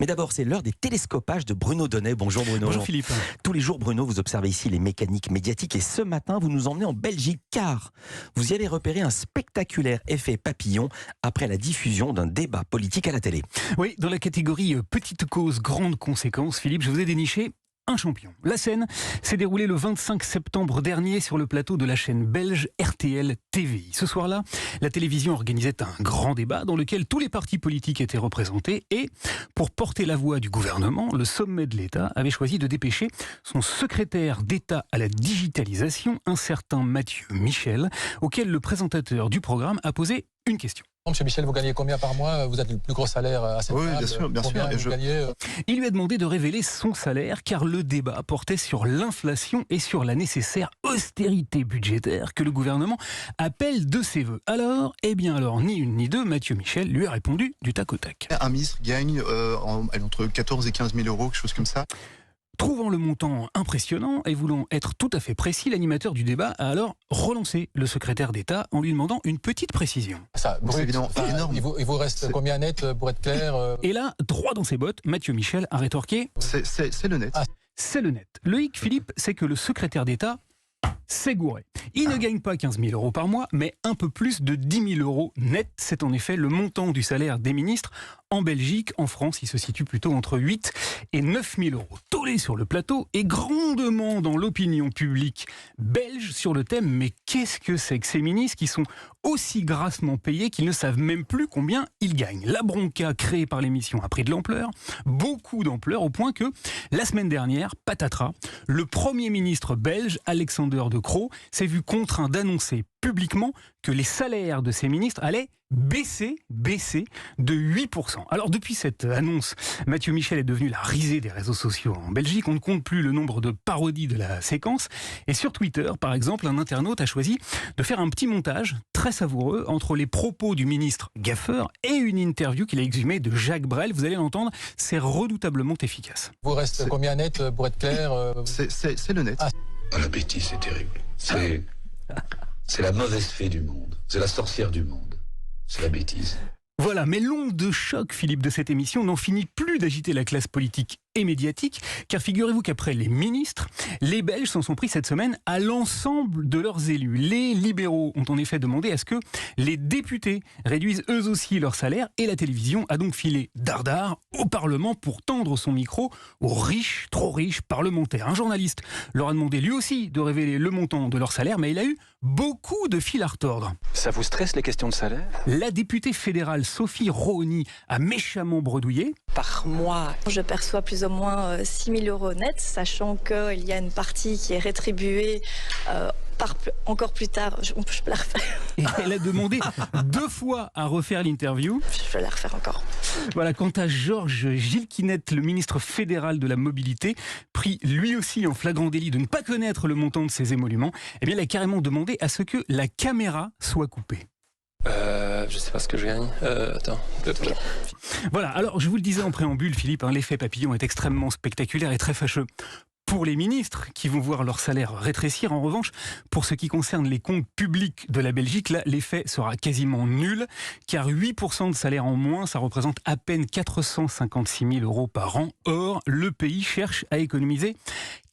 Mais d'abord, c'est l'heure des télescopages de Bruno Donnet. Bonjour Bruno. Bonjour Philippe. Tous les jours, Bruno, vous observez ici les mécaniques médiatiques et ce matin, vous nous emmenez en Belgique car vous y avez repéré un spectaculaire effet papillon après la diffusion d'un débat politique à la télé. Oui, dans la catégorie petite cause, grande conséquence, Philippe, je vous ai déniché un champion. La scène s'est déroulée le 25 septembre dernier sur le plateau de la chaîne belge RTL TVI. Ce soir-là, la télévision organisait un grand débat dans lequel tous les partis politiques étaient représentés et, pour porter la voix du gouvernement, le sommet de l'État avait choisi de dépêcher son secrétaire d'État à la digitalisation, un certain Mathieu Michel, auquel le présentateur du programme a posé une question. Monsieur Michel, vous gagnez combien par mois? Vous êtes le plus gros salaire à cette table. Oui, bien sûr. Vous gagnez Il lui a demandé de révéler son salaire car le débat portait sur l'inflation et sur la nécessaire austérité budgétaire que le gouvernement appelle de ses voeux. Alors, ni une ni deux, Mathieu Michel lui a répondu du tac au tac. Un ministre gagne entre 14 et 15 000 euros, quelque chose comme ça. Trouvant le montant impressionnant et voulant être tout à fait précis, l'animateur du débat a alors relancé le secrétaire d'État en lui demandant une petite précision. ça, brut, C'est évidemment énorme. Il vous reste combien net pour être clair Et là, droit dans ses bottes, Mathieu Michel a rétorqué C'est le net. Ah. c'est le net. Le hic, Philippe, c'est que le secrétaire d'État s'est gouré. Il ne gagne pas 15 000 euros par mois, mais un peu plus de 10 000 euros net. C'est en effet le montant du salaire des ministres. En Belgique, en France, il se situe plutôt entre 8 et 9 000 euros. Tollé sur le plateau et grandement dans l'opinion publique belge sur le thème « Mais qu'est-ce que c'est que ces ministres qui sont aussi grassement payés qu'ils ne savent même plus combien ils gagnent ?» La bronca créée par l'émission a pris de l'ampleur, beaucoup d'ampleur, au point que la semaine dernière, patatras, le Premier ministre belge, Alexander De Croo, s'est vu contraint d'annoncer publiquement que les salaires de ces ministres allaient baisser de 8%. Alors depuis cette annonce, Mathieu Michel est devenu la risée des réseaux sociaux en Belgique. On ne compte plus le nombre de parodies de la séquence. Et sur Twitter, par exemple, un internaute a choisi de faire un petit montage très savoureux entre les propos du ministre gaffeur et une interview qu'il a exhumée de Jacques Brel. Vous allez l'entendre, c'est redoutablement efficace. Il vous reste combien net pour être clair C'est le net. Ah. La bêtise, c'est terrible. C'est la mauvaise fée du monde. C'est la sorcière du monde. C'est la bêtise. Voilà, mais l'onde de choc, Philippe, de cette émission n'en finit plus d'agiter la classe politique et médiatique, car figurez-vous qu'après les ministres, les Belges s'en sont pris cette semaine à l'ensemble de leurs élus. Les libéraux ont en effet demandé à ce que les députés réduisent eux aussi leur salaire, et la télévision a donc filé dardard au Parlement pour tendre son micro aux riches, trop riches parlementaires. Un journaliste leur a demandé lui aussi de révéler le montant de leur salaire, mais il a eu beaucoup de fil à retordre. Ça vous stresse les questions de salaire? La députée fédérale Sophie Rohony a méchamment bredouillé. Par mois, je perçois plus ou moins 6 000 euros net, sachant qu'il y a une partie qui est rétribuée encore plus tard. Je peux la refaire. Et elle a demandé 2 fois à refaire l'interview. Je vais la refaire encore. Voilà, quant à Georges Gilquinet, le ministre fédéral de la mobilité, pris lui aussi en flagrant délit de ne pas connaître le montant de ses émoluments, eh bien, il a carrément demandé à ce que la caméra soit coupée. Je sais pas ce que je gagne. Attends. Voilà, alors je vous le disais en préambule, Philippe, l'effet papillon est extrêmement spectaculaire et très fâcheux pour les ministres qui vont voir leur salaire rétrécir. En revanche, pour ce qui concerne les comptes publics de la Belgique, là, l'effet sera quasiment nul, car 8% de salaire en moins, ça représente à peine 456 000 euros par an. Or, le pays cherche à économiser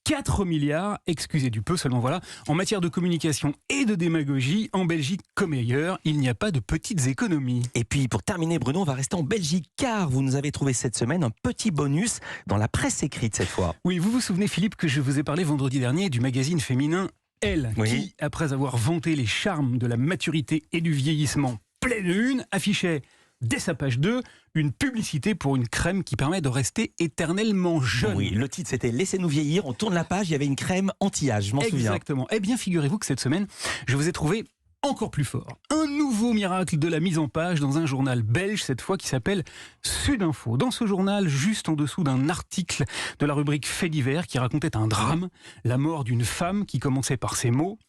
4 milliards, excusez du peu, seulement voilà, en matière de communication et de démagogie, en Belgique comme ailleurs, il n'y a pas de petites économies. Et puis pour terminer, Bruno, on va rester en Belgique car vous nous avez trouvé cette semaine un petit bonus dans la presse écrite cette fois. Oui, vous vous souvenez, Philippe, que je vous ai parlé vendredi dernier du magazine féminin Elle, Oui. qui, après avoir vanté les charmes de la maturité et du vieillissement pleine une, affichait dès sa page 2 une publicité pour une crème qui permet de rester éternellement jeune. Oui, le titre c'était Laissez-nous vieillir, on tourne la page, il y avait une crème anti-âge, je m'en souviens. Exactement. Eh bien, figurez-vous que cette semaine, je vous ai trouvé encore plus fort. Un nouveau miracle de la mise en page dans un journal belge, cette fois qui s'appelle Sudinfo. Dans ce journal, juste en dessous d'un article de la rubrique Faits divers qui racontait un drame, la mort d'une femme qui commençait par ces mots: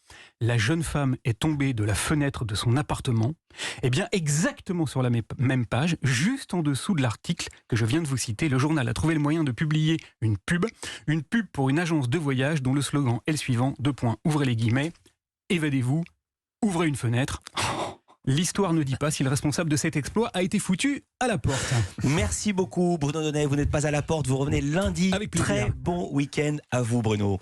la jeune femme est tombée de la fenêtre de son appartement. Eh bien, exactement sur la même page, juste en dessous de l'article que je viens de vous citer, le journal a trouvé le moyen de publier une pub pour une agence de voyage dont le slogan est le suivant, : ouvrez les guillemets, évadez-vous, ouvrez une fenêtre. L'histoire ne dit pas si le responsable de cet exploit a été foutu à la porte. Merci beaucoup Bruno Donnet, vous n'êtes pas à la porte, vous revenez lundi. Avec plaisir. Très bon week-end à vous Bruno.